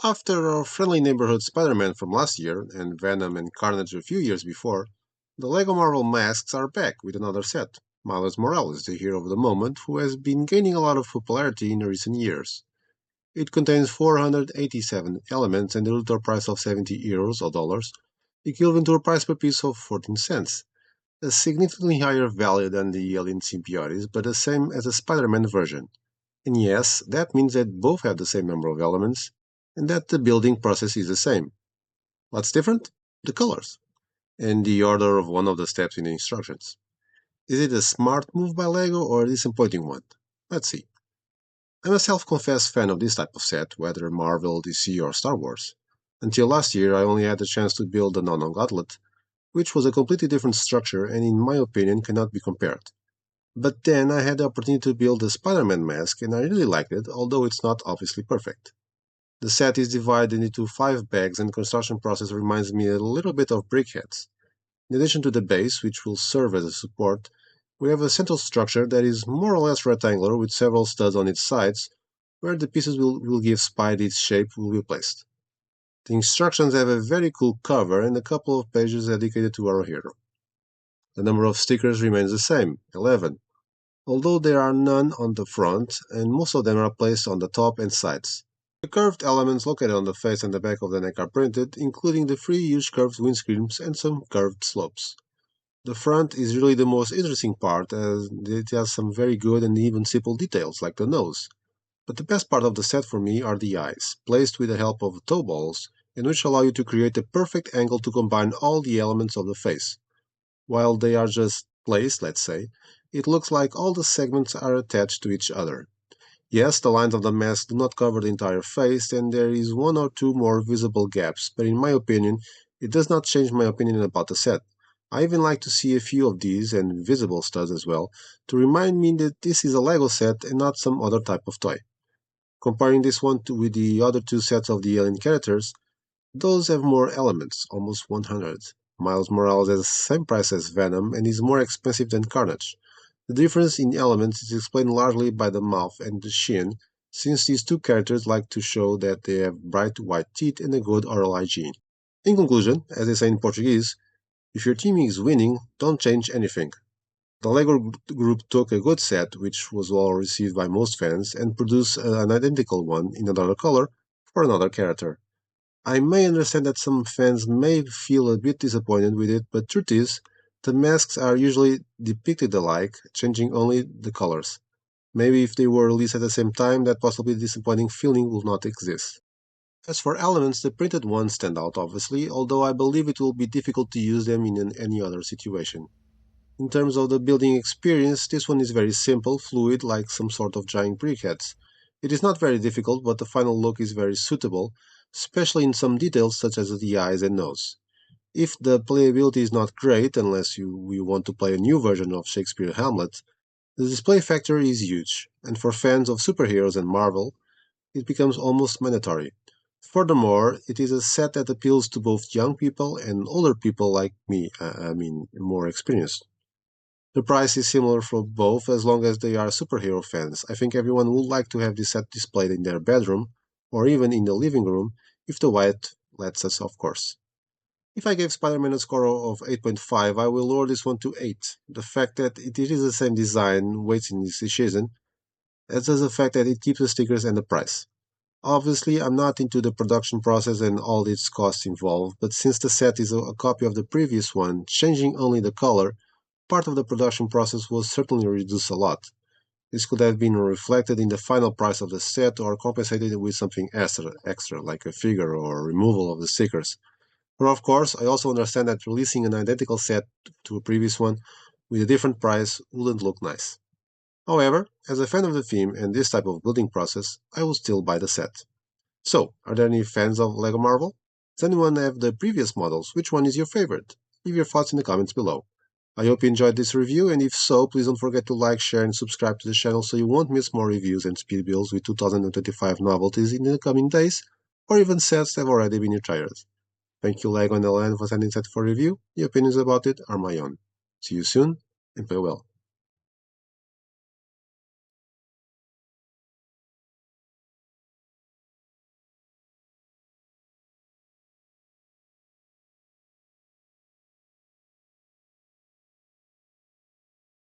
After our friendly neighborhood Spider-Man from last year and Venom and Carnage a few years before, the LEGO Marvel masks are back with another set. Miles Morales, the hero of the moment, who has been gaining a lot of popularity in recent years. It contains 487 elements and a retail price of 70 euros or dollars, equivalent to a price per piece of 14 cents. A significantly higher value than the Alien Symbiotes, but the same as the Spider-Man version. And yes, that means that both have the same number of elements, and that the building process is the same. What's different? The colors, and the order of one of the steps in the instructions. Is it a smart move by LEGO or a disappointing one? Let's see. I'm a self-confessed fan of this type of set, whether Marvel, DC, or Star Wars. Until last year, I only had the chance to build the Non-Non Gauntlet, which was a completely different structure and in my opinion cannot be compared. But then I had the opportunity to build the Spider-Man mask and I really liked it, although it's not obviously perfect. The set is divided into 5 bags and the construction process reminds me a little bit of BrickHeadz. In addition to the base, which will serve as a support, we have a central structure that is more or less rectangular with several studs on its sides, where the pieces will give Spidey its shape will be placed. The instructions have a very cool cover and a couple of pages dedicated to our hero. The number of stickers remains the same, 11, although there are none on the front and most of them are placed on the top and sides. The curved elements located on the face and the back of the neck are printed, including the 3 huge curved windscreens and some curved slopes. The front is really the most interesting part as it has some very good and even simple details like the nose. But the best part of the set for me are the eyes, placed with the help of toe balls, and which allow you to create a perfect angle to combine all the elements of the face. While they are just placed, let's say, it looks like all the segments are attached to each other. Yes, the lines of the mask do not cover the entire face and there is one or two more visible gaps, but in my opinion, it does not change my opinion about the set. I even like to see a few of these and visible studs as well, to remind me that this is a LEGO set and not some other type of toy. Comparing this one with the other two sets of the alien characters, those have more elements, almost 100. Miles Morales has the same price as Venom and is more expensive than Carnage. The difference in elements is explained largely by the mouth and the chin, since these two characters like to show that they have bright white teeth and a good oral hygiene. In conclusion, as they say in Portuguese, if your team is winning, don't change anything. The LEGO Group took a good set, which was well received by most fans, and produced an identical one in another color for another character. I may understand that some fans may feel a bit disappointed with it, but truth is, the masks are usually depicted alike, changing only the colors. Maybe if they were released at the same time, that possibly disappointing feeling will not exist. As for elements, the printed ones stand out obviously, although I believe it will be difficult to use them in any other situation. In terms of the building experience, this one is very simple, fluid, like some sort of giant brickheads. It is not very difficult, but the final look is very suitable, especially in some details such as the eyes and nose. If the playability is not great, unless we want to play a new version of Shakespeare Hamlet, the display factor is huge, and for fans of superheroes and Marvel, it becomes almost mandatory. Furthermore, it is a set that appeals to both young people and older people like me, more experienced. The price is similar for both as long as they are superhero fans. I think everyone would like to have this set displayed in their bedroom or even in the living room if the White lets us, of course. If I gave Spider-Man a score of 8.5, I will lower this one to 8. The fact that it is the same design weights in this decision, as does the fact that it keeps the stickers and the price. Obviously, I'm not into the production process and all its costs involved, but since the set is a copy of the previous one, changing only the color, part of the production process was certainly reduced a lot. This could have been reflected in the final price of the set or compensated with something extra like a figure or removal of the stickers. But of course, I also understand that releasing an identical set to a previous one with a different price wouldn't look nice. However, as a fan of the theme and this type of building process, I will still buy the set. So, are there any fans of LEGO Marvel? Does anyone have the previous models? Which one is your favorite? Leave your thoughts in the comments below. I hope you enjoyed this review, and if so, please don't forget to like, share, and subscribe to the channel so you won't miss more reviews and speed builds with 2025 novelties in the coming days, or even sets that have already been retired. Thank you LEGO and LN for sending set for review. The opinions about it are my own. See you soon, and play well.